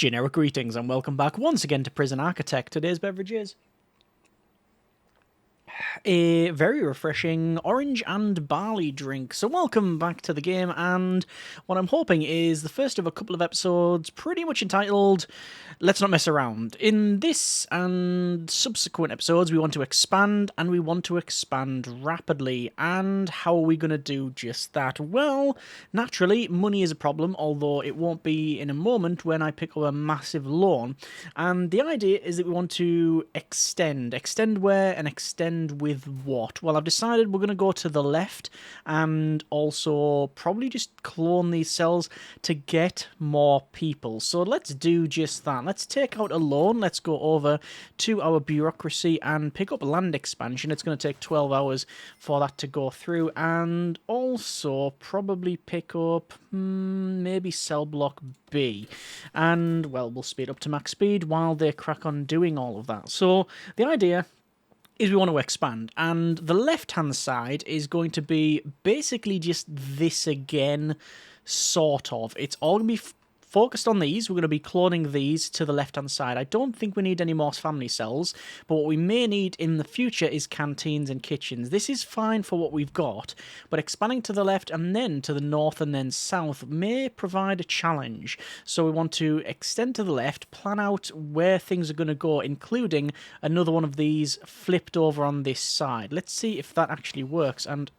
Generic greetings and welcome back once again to Prison Architect. Today's beverage is a very refreshing orange and barley drink. So welcome back to the game, and what I'm hoping is the first of a couple of episodes pretty much entitled Let's Not Mess Around. In this and subsequent episodes we want to expand, and we want to expand rapidly. And how are we going to do just that? Well, naturally money is a problem, although it won't be in a moment when I pick up a massive loan. And the idea is that we want to extend where and extend with what? Well, I've decided we're going to go to the left and also probably just clone these cells to get more people. So let's do just that. Let's take out a loan. Let's go over to our bureaucracy and pick up land expansion. It's going to take 12 hours for that to go through, and also probably pick up maybe cell block B. And, well, we'll speed up to max speed while they crack on doing all of that. So the idea is we want to expand, and the left-hand side is going to be basically just this again, sort of. It's all going to be focused on these. We're going to be cloning these to the left-hand side. I don't think we need any more family cells, but what we may need in the future is canteens and kitchens. This is fine for what we've got, but expanding to the left and then to the north and then south may provide a challenge. So we want to extend to the left, plan out where things are going to go, including another one of these flipped over on this side. Let's see if that actually works. And,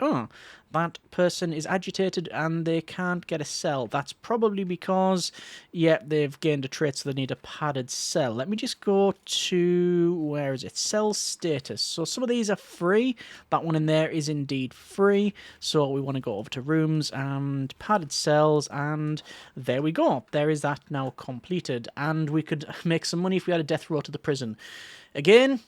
that person is agitated and they can't get a cell. That's probably because, yeah, they've gained a trait, so they need a padded cell. Let me just go to, where is it? Cell status. So some of these are free. That one in there is indeed free. So we want to go over to rooms and padded cells, and there we go. There is that now completed. And we could make some money if we had a death row to the prison. Again,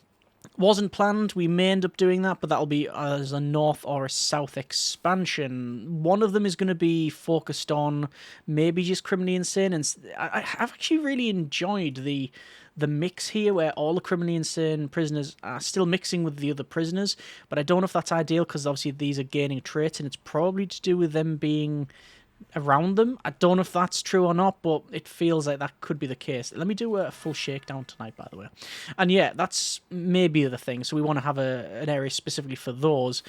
wasn't planned. We may end up doing that, but that'll be as a north or a south expansion. One of them is going to be focused on maybe just criminally insane, and I've actually really enjoyed the mix here where all the criminally insane prisoners are still mixing with the other prisoners, but I don't know if that's ideal because obviously these are gaining traits, and it's probably to do with them being around them. I don't know if that's true or not, but it feels like that could be the case. Let me do a full shakedown tonight, by the way. And yeah, that's maybe the thing. So we want to have an area specifically for those.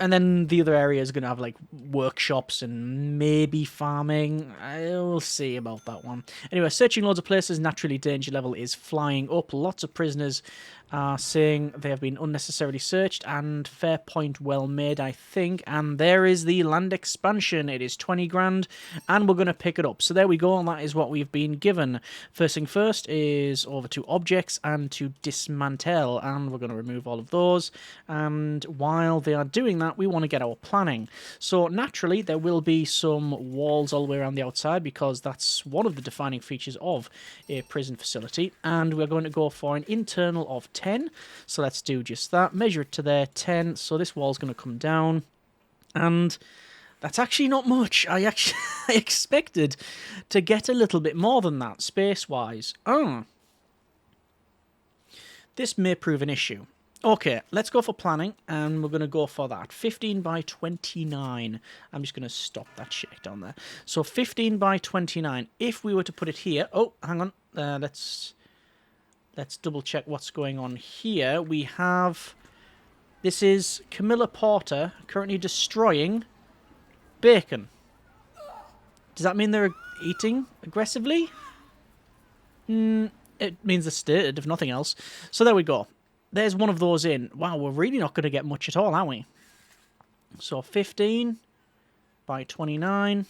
And then the other area is going to have, like, workshops and maybe farming. We'll see about that one. Anyway, searching loads of places. Naturally, danger level is flying up. Lots of prisoners are saying they have been unnecessarily searched, and fair point well made, I think. And there is the land expansion. It is 20 grand, and we're going to pick it up. So there we go, and that is what we've been given. First thing first is over to objects and to dismantle, and we're going to remove all of those. And while they are doing that, we want to get our planning. So naturally, there will be some walls all the way around the outside, because that's one of the defining features of a prison facility. And we're going to go for an internal of 10. So let's do just that. Measure it to there, 10. So this wall's going to come down. And that's actually not much. I expected to get a little bit more than that, space-wise. This may prove an issue. Okay, let's go for planning, and we're going to go for that. 15 by 29. I'm just going to stop that shakedown there. So 15 by 29. If we were to put it here... Oh, hang on. Let's double check what's going on here. We have... This is Camilla Porter currently destroying bacon. Does that mean they're eating aggressively? It means they're stirred, if nothing else. So there we go. There's one of those in. Wow, we're really not going to get much at all, are we? So 15 by 29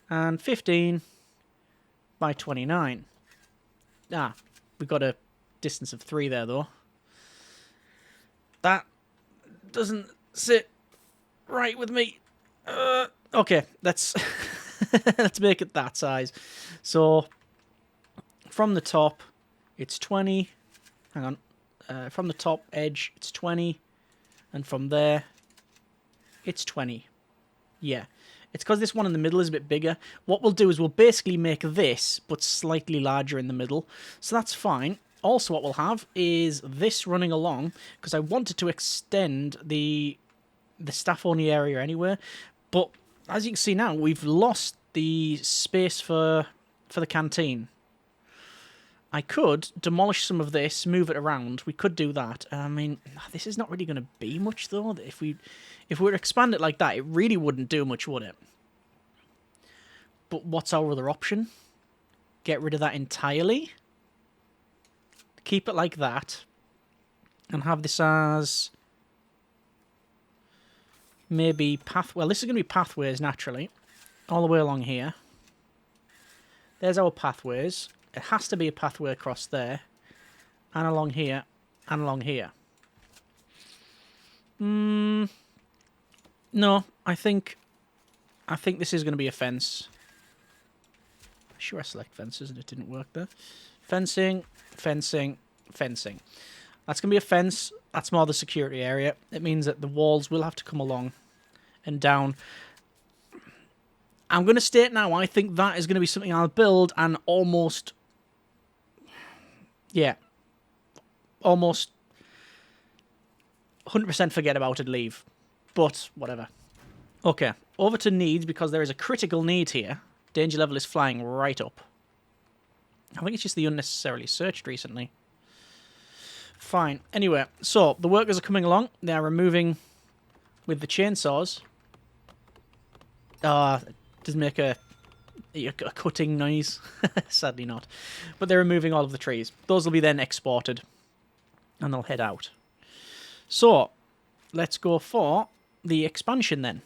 and 15 by 29. We've got a distance of 3 there, though. That doesn't sit right with me. Okay, let's let's make it that size. So from the top, it's 20. Hang on. From the top edge, it's 20. And from there, it's 20. Yeah. It's because this one in the middle is a bit bigger. What we'll do is we'll basically make this, but slightly larger in the middle. So that's fine. Also, what we'll have is this running along, because I wanted to extend the staff-only area anyway. But as you can see now, we've lost the space for for the canteen. I could demolish some of this, move it around. We could do that. I mean, this is not really going to be much, though. If we were to expand it like that, it really wouldn't do much, would it? But what's our other option? Get rid of that entirely? Keep it like that. And have this as... maybe path... well, this is going to be pathways, naturally. All the way along here. There's our pathways. It has to be a pathway across there. And along here. And along here. No, I think this is going to be a fence. Sure, I select fences and it didn't work there. Fencing, fencing, fencing. That's going to be a fence. That's more the security area. It means that the walls will have to come along and down. I'm going to state now, I think that is going to be something I'll build and almost... yeah. Almost 100% forget about it, leave. But, whatever. Okay, over to needs, because there is a critical need here. Danger level is flying right up. I think it's just the unnecessarily searched recently. Fine. Anyway, so, the workers are coming along. They are removing with the chainsaws. Does make a cutting noise. Sadly not. But they're removing all of the trees. Those will be then exported. And they'll head out. So, let's go for the expansion then.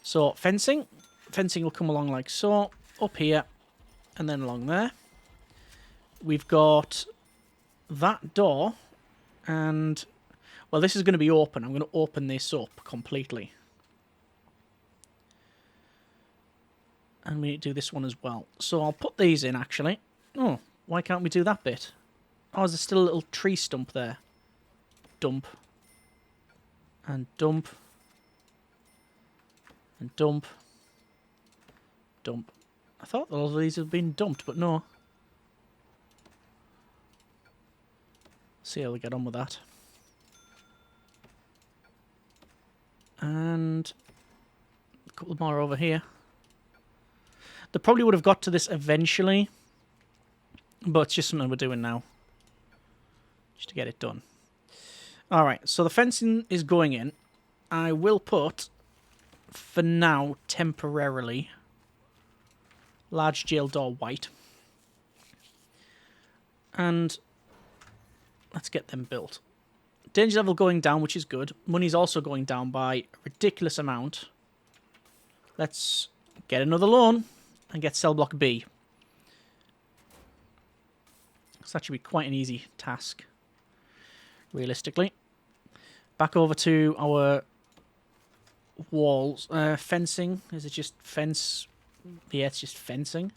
So, fencing. Fencing will come along like so. Up here. And then along there. We've got that door. And, well, this is going to be open. I'm going to open this up completely. And we need to do this one as well. So I'll put these in, actually. Oh, why can't we do that bit? Oh, there's still a little tree stump there. Dump. And dump. And dump. Dump. I thought all of these had been dumped, but no. See how we get on with that. And a couple more over here. They probably would have got to this eventually, but it's just something we're doing now. Just to get it done. Alright, so the fencing is going in. I will put, for now, temporarily, large jail door white. And let's get them built. Danger level going down, which is good. Money's also going down by a ridiculous amount. Let's get another loan and get cell block B. So that should be quite an easy task, realistically. Back over to our walls. Fencing. Is it just fence? Yeah, it's just fencing.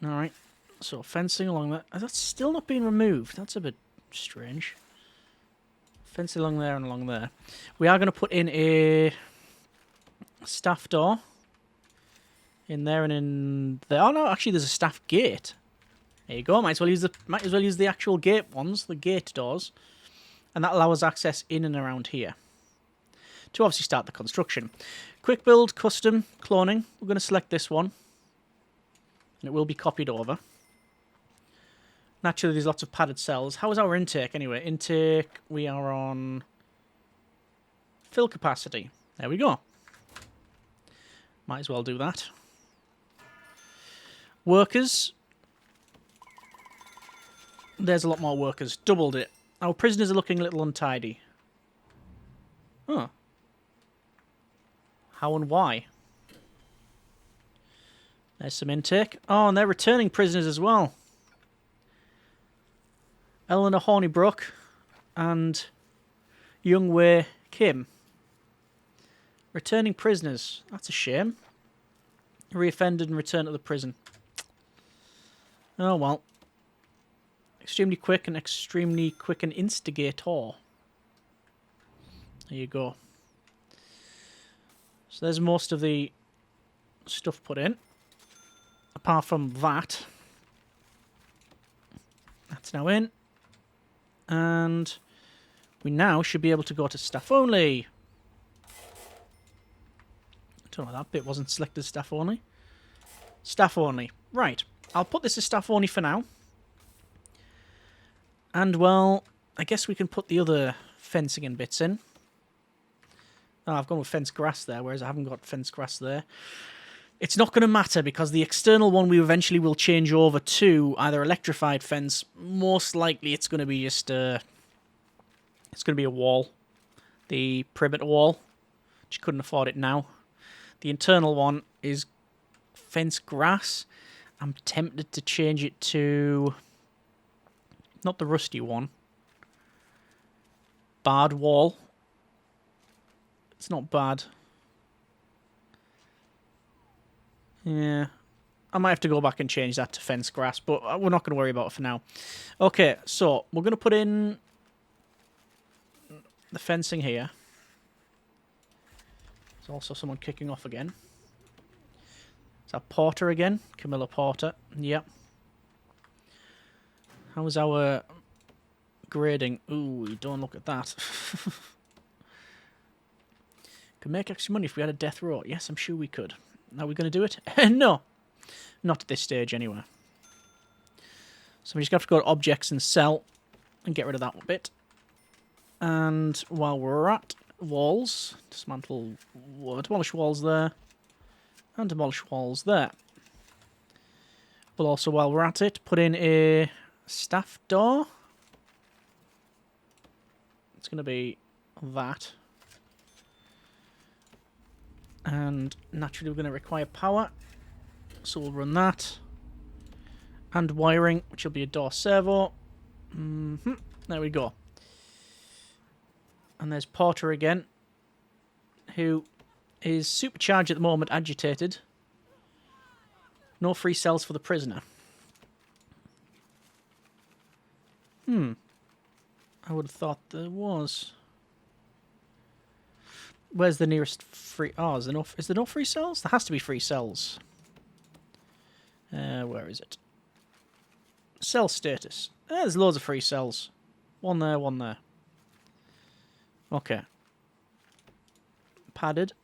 Alright. So, fencing along that. That's still not being removed. That's a bit strange. Fencing along there and along there. We are going to put in a staff door. In there and in there. Oh no, actually there's a staff gate. There you go. Might as well use the actual gate ones, the gate doors. And that allows access in and around here. To obviously start the construction. Quick build, custom, cloning. We're going to select this one. And it will be copied over. Naturally, there's lots of padded cells. How is our intake anyway? Intake, we are on fill capacity. There we go. Might as well do that. Workers. There's a lot more workers. Doubled it. Our prisoners are looking a little untidy. Huh. How and why? There's some intake. Oh, and they're returning prisoners as well. Eleanor Hornibrook and Young Wei Kim. Returning prisoners. That's a shame. Reoffended and returned to the prison. Oh, well. Extremely quick and instigator. There you go. So there's most of the stuff put in. Apart from that. That's now in. And we now should be able to go to staff only. I don't know, that bit wasn't selected staff only. Staff only. Right. I'll put this as staff only for now. And, well, I guess we can put the other fencing and bits in. Oh, I've gone with fenced grass there, whereas I haven't got fenced grass there. It's not going to matter because the external one we eventually will change over to either electrified fence. Most likely it's going to be just it's going to be a wall. The perimeter wall. Which couldn't afford it now. The internal one is fenced grass. I'm tempted to change it to... not the rusty one. Barred wall. It's not bad. Yeah. I might have to go back and change that to fenced grass, but we're not going to worry about it for now. Okay, so we're going to put in the fencing here. There's also someone kicking off again. Is that Porter again? Camilla Porter. Yep. How's our grading? Ooh, don't look at that. Could make extra money if we had a death row. Yes, I'm sure we could. Are we going to do it? No. Not at this stage, anyway. So we just have to go to objects and sell and get rid of that bit. And while we're at walls, dismantle, demolish walls there, and demolish walls there. But also, while we're at it, put in a staff door. It's going to be that. And naturally we're going to require power, so we'll run that. And wiring, which will be a door servo. There we go. And there's Porter again, who is supercharged at the moment, agitated. No free cells for the prisoner. I would have thought there was. Where's the nearest free... oh, is there no free cells? There has to be free cells. Where is it? Cell status. There's loads of free cells. One there, one there. Okay. Padded.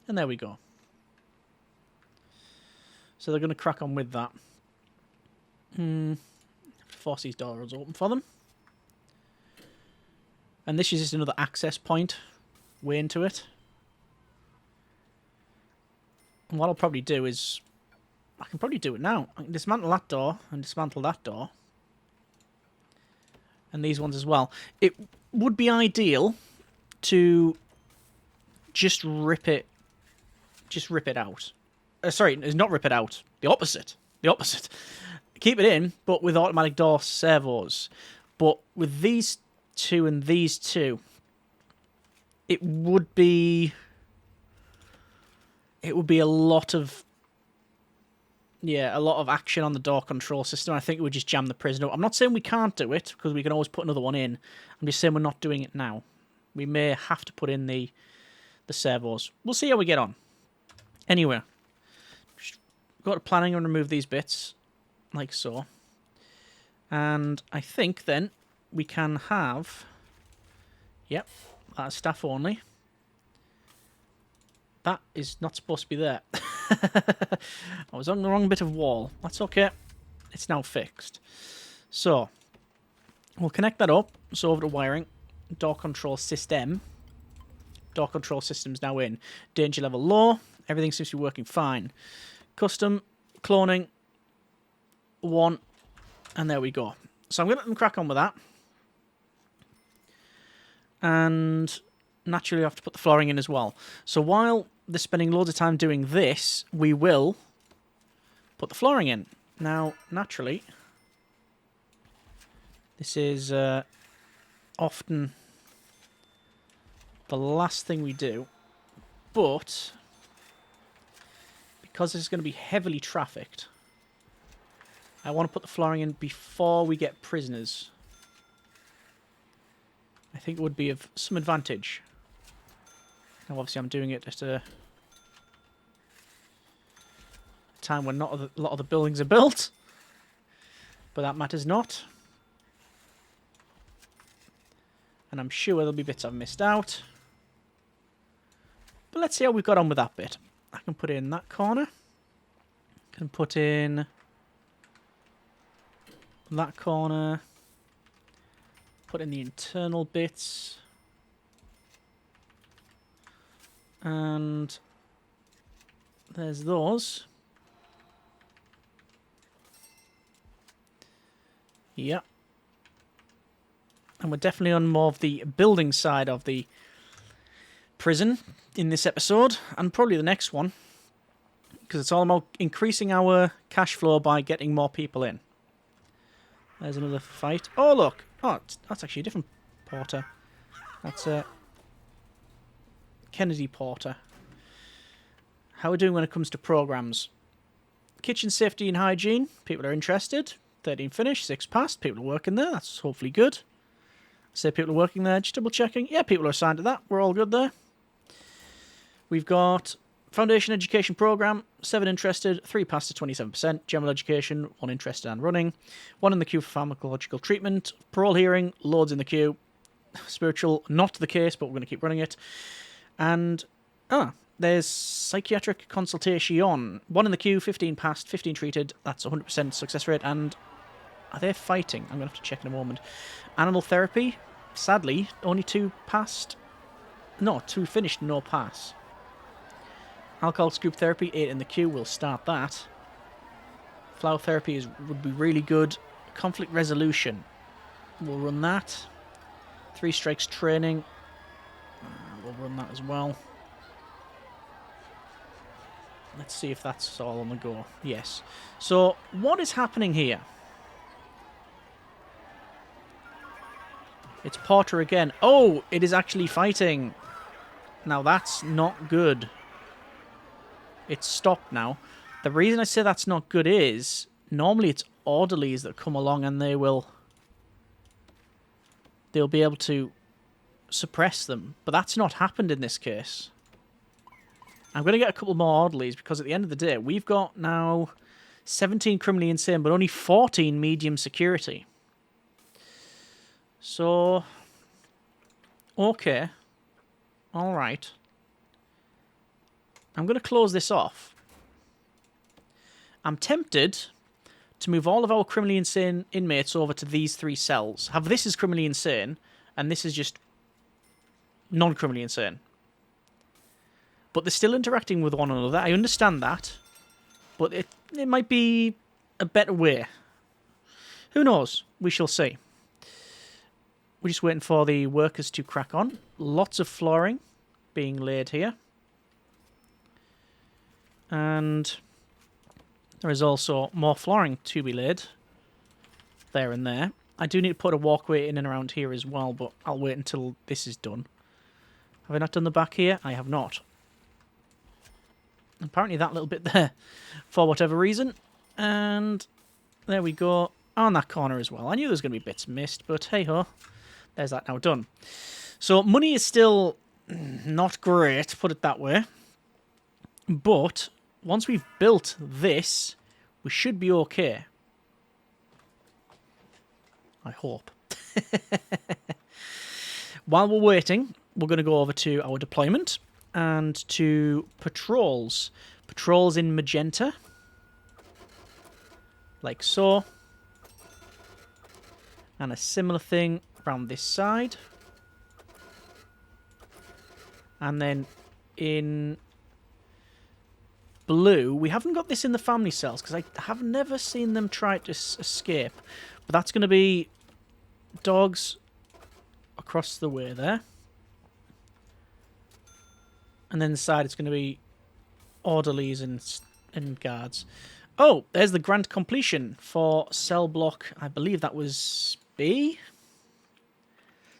And there we go. So they're going to crack on with that. Force these doors open for them. And this is just another access point way into it. And what I'll probably do is... I can probably do it now. I can dismantle that door and dismantle that door. And these ones as well. It would be ideal to just rip it out. Sorry, not rip it out. The opposite. The opposite. Keep it in, but with automatic door servos. But with these two and these two, it would be a lot of action on the door control system. I think it would just jam the prison up. I'm not saying we can't do it, because we can always put another one in. I'm just saying we're not doing it now. We may have to put in the servos. We'll see how we get on. Anyway, just go to planning and remove these bits. Like so. And I think then we can have... yep, that's staff only. That is not supposed to be there. I was on the wrong bit of wall. That's okay. It's now fixed. So, we'll connect that up. So over to wiring. Door control system. Door control system's now in. Danger level low. Everything seems to be working fine. Custom. Cloning. 1, and there we go. So I'm going to let them crack on with that. And naturally I have to put the flooring in as well. So while they're spending loads of time doing this, we will put the flooring in. Now, naturally, this is often the last thing we do, but because this is going to be heavily trafficked, I want to put the flooring in before we get prisoners. I think it would be of some advantage. Now, obviously, I'm doing it at a time when not a lot of the buildings are built. But that matters not. And I'm sure there'll be bits I've missed out. But let's see how we've got on with that bit. I can put in that corner. Can put in that corner. Put in the internal bits. And there's those. Yep. And we're definitely on more of the building side of the prison in this episode, and probably the next one, because it's all about increasing our cash flow by getting more people in. There's another fight. Oh, look. Oh, that's actually a different porter. That's a Kennedy porter. How are we doing when it comes to programs? Kitchen safety and hygiene. People are interested. 13 finished, 6 passed. People are working there. That's hopefully good. Say people are working there. Just double checking. Yeah, people are assigned to that. We're all good there. We've got foundation education program. 7 interested. 3 passed to 27%. General education. 1 interested and running. 1 in the queue for pharmacological treatment. Parole hearing. Loads in the queue. Spiritual. Not the case, but we're going to keep running it. And there's psychiatric consultation. 1 in the queue. 15 passed. 15 treated. That's 100% success rate. And are they fighting? I'm going to have to check in a moment. Animal therapy. Sadly, only 2 passed. No, 2 finished, no pass. Alcohol scoop therapy, 8 in the queue. We'll start that. Flower therapy would be really good. Conflict resolution. We'll run that. 3 strikes training. We'll run that as well. Let's see if that's all on the go. Yes. So, what is happening here? It's Porter again. Oh, it is actually fighting. Now, that's not good. It's stopped now. The reason I say that's not good is, normally it's orderlies that come along and they'll be able to suppress them. But that's not happened in this case. I'm going to get a couple more orderlies because at the end of the day, we've got now 17 criminally insane, but only 14 medium security. So, okay. All right. I'm going to close this off. I'm tempted to move all of our criminally insane inmates over to these 3 cells. Have this is criminally insane, and this is just non-criminally insane. But they're still interacting with one another. I understand that. But it might be a better way. Who knows? We shall see. We're just waiting for the workers to crack on. Lots of flooring being laid here. And there is also more flooring to be laid. There and there. I do need to put a walkway in and around here as well, but I'll wait until this is done. Have I not done the back here? I have not. Apparently that little bit there, for whatever reason. And there we go. On that corner as well. I knew there was going to be bits missed, but hey-ho. There's that now done. So money is still not great, put it that way. But once we've built this, we should be okay. I hope. While we're waiting, we're going to go over to our deployment and to patrols. Patrols in magenta. Like so. And a similar thing around this side. And then in blue, we haven't got this in the family cells because I have never seen them try to escape. But that's going to be dogs across the way there. And then the side it's going to be orderlies and guards. Oh, there's the grand completion for cell block. I believe that was B.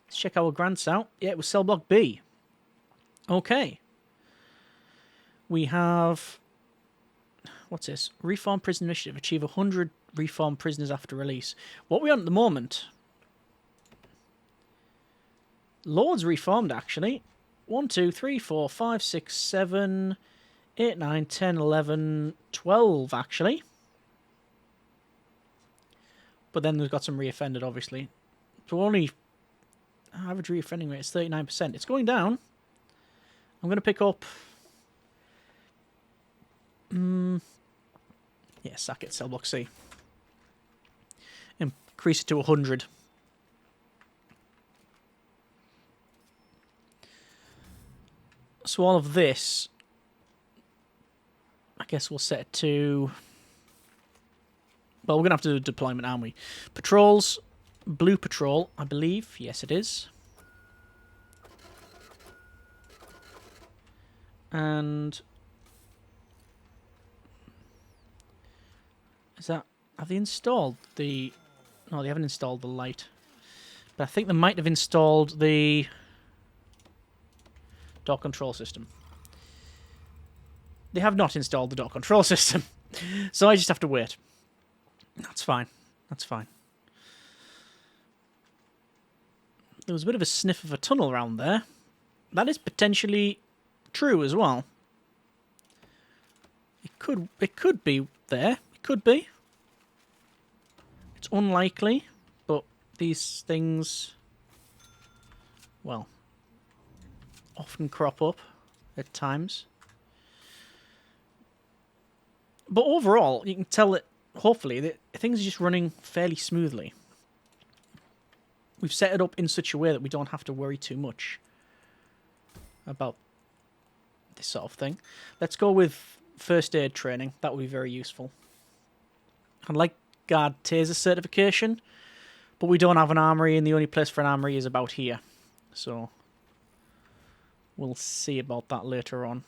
Let's check our grants out. Yeah, it was cell block B. Okay. We have... What's this? Reform Prison Initiative. Achieve 100 reformed prisoners after release. What are we on at the moment? Loads reformed, actually. 1, 2, 3, 4, 5, 6, 7, 8, 9, 10, 11, 12, actually. But then we've got some reoffended, obviously. So only... Average reoffending rate is 39%. It's going down. I'm going to pick up... yeah, sack it, cell block C. Increase it to 100. So all of this, I guess we'll set it to... Well, we're going to have to do deployment, aren't we? Patrols, blue patrol, I believe. Yes, it is. And... is that... have they installed the... no, they haven't installed the light. But I think they might have installed the door control system. They have not installed the door control system. So I just have to wait. That's fine. That's fine. There was a bit of a sniff of a tunnel around there. That is potentially true as well. It could be there. It could be. It's unlikely, but these things, well, often crop up at times. But overall, you can tell that, hopefully, that things are just running fairly smoothly. We've set it up in such a way that we don't have to worry too much about this sort of thing. Let's go with first aid training. That would be very useful. I'd like guard taser certification, but we don't have an armory, and the only place for an armory is about here. So we'll see about that later on.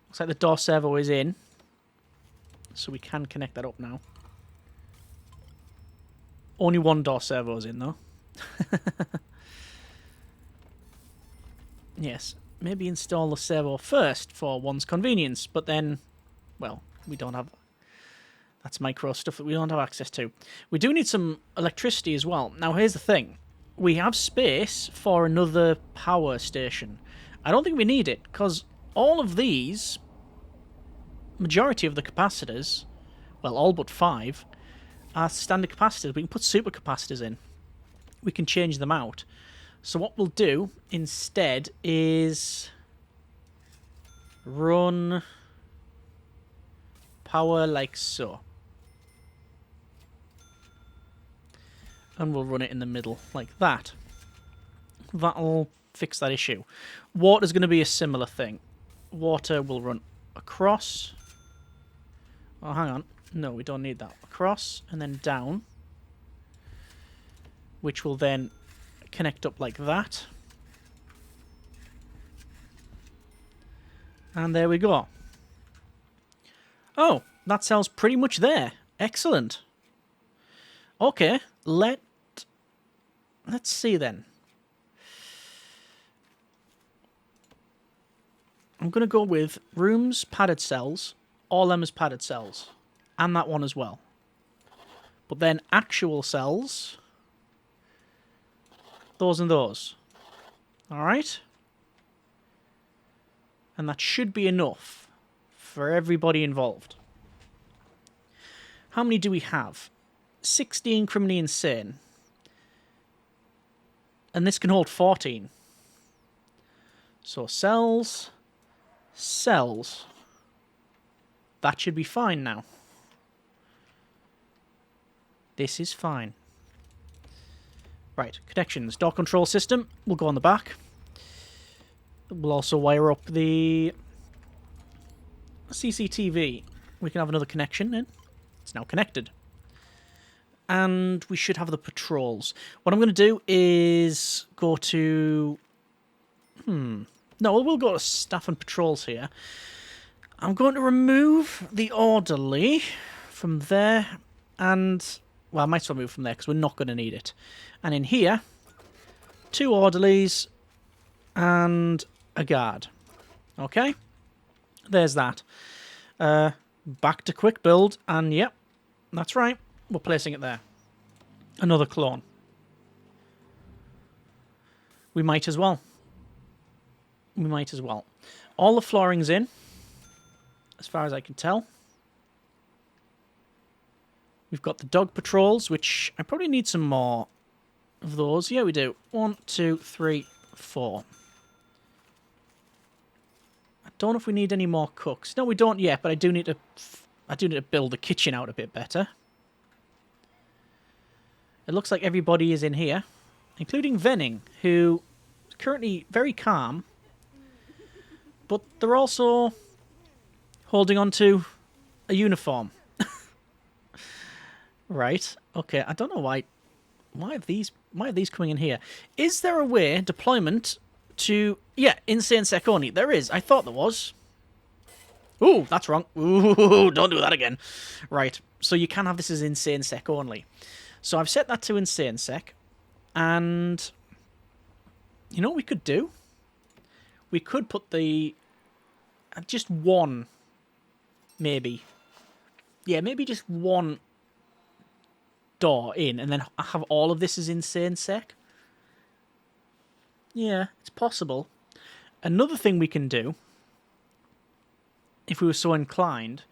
Looks like the door servo is in, so we can connect that up now. Only one door servo is in, though. Yes, maybe install the servo first for one's convenience, but then, well, we don't have... that's micro stuff that we don't have access to. We do need some electricity as well. Now, here's the thing. We have space for another power station. I don't think we need it, because all of these, majority of the capacitors, well, all but 5, are standard capacitors. We can put super capacitors in. We can change them out. So what we'll do instead is run power like so. And we'll run it in the middle like that. That'll fix that issue. Water's going to be a similar thing. Water will run across. Oh, hang on. No, we don't need that. Across and then down. Which will then connect up like that. And there we go. Oh, that cell's pretty much there. Excellent. Okay, let's see then. I'm going to go with rooms, padded cells, all them as padded cells. And that one as well. But then actual cells, those and those. Alright? And that should be enough for everybody involved. How many do we have? 16 criminally insane. And this can hold 14. So cells, cells. That should be fine now. This is fine. Right, connections. Door control system will go on the back. We'll also wire up the CCTV. We can have another connection in. It's now connected. And we should have the patrols. What I'm going to do is go to... No, we'll go to staff and patrols here. I'm going to remove the orderly from there and... well, I might as well move from there because we're not going to need it. And in here, 2 orderlies and a guard. Okay? There's that. Back to quick build, and yep, that's right. We're placing it there. Another clone. We might as well. We might as well. All the flooring's in, as far as I can tell. We've got the dog patrols, which I probably need some more of those. Yeah, we do. 1, 2, 3, 4. Don't know if we need any more cooks. No, we don't yet, but I do need to build the kitchen out a bit better. It looks like everybody is in here, including Venning, who is currently very calm, but they're also holding on to a uniform. Right. Okay. I don't know why. Why are these coming in here? Is there a way deployment to... Yeah, insane sec only. There is. I thought there was. Ooh, that's wrong. Ooh, don't do that again. Right. So you can have this as insane sec only. So I've set that to insane sec. And you know what we could do? We could put the... just one, maybe. Yeah, maybe just one door in, and then have all of this as insane sec. Yeah, it's possible. Another thing we can do, if we were so inclined,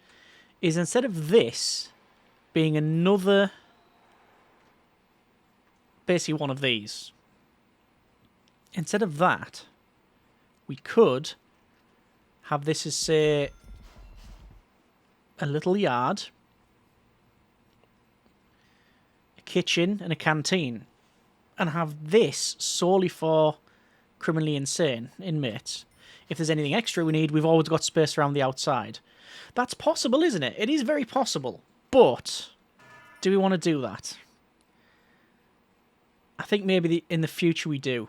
is instead of this being another, basically one of these, instead of that, we could have this as, say, a little yard, a kitchen, and a canteen, and have this solely for criminally insane inmates. If there's anything extra we need, we've always got space around the outside. That's possible, isn't it? It is very possible. But do we want to do that? I think maybe in the future we do.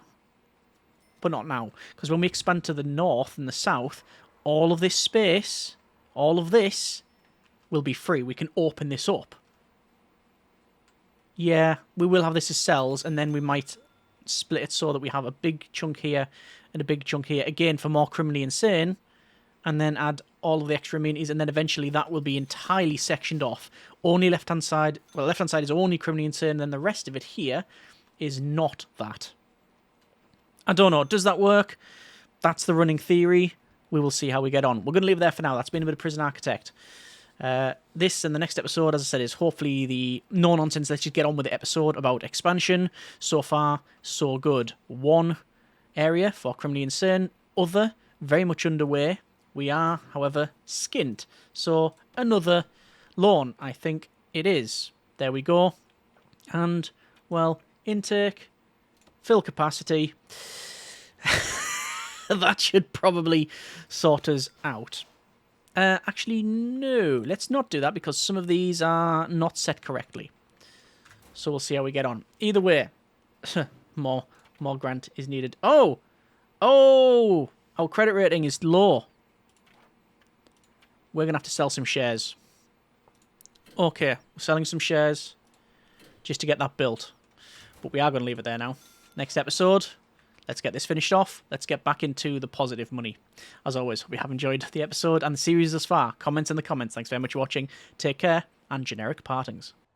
But not now. Because when we expand to the north and the south, all of this space, all of this, will be free. We can open this up. Yeah, we will have this as cells, and then we might split it so that we have a big chunk here and a big chunk here, again, for more criminally insane, and then add all of the extra amenities, and then eventually that will be entirely sectioned off. Only left-hand side, well, left-hand side is only criminally insane, and then the rest of it here is not that. I don't know, does that work? That's the running theory. We will see how we get on. We're going to leave it there for now. That's been a bit of Prison Architect. This and the next episode, as I said, is hopefully the no-nonsense, let's just get on with the episode about expansion. So far, so good. One area for criminally insane, other very much underway. We are, however, skint. So another loan, I think it is. There we go. And, well, intake, fill capacity. That should probably sort us out. Actually, no. Let's not do that because some of these are not set correctly. So we'll see how we get on. Either way, more grant is needed. Oh! Oh! Our credit rating is low. We're going to have to sell some shares. Okay, we're selling some shares just to get that built. But we are going to leave it there now. Next episode, let's get this finished off. Let's get back into the positive money. As always, hope you have enjoyed the episode and the series thus far. Comments in the comments. Thanks very much for watching. Take care, and generic partings.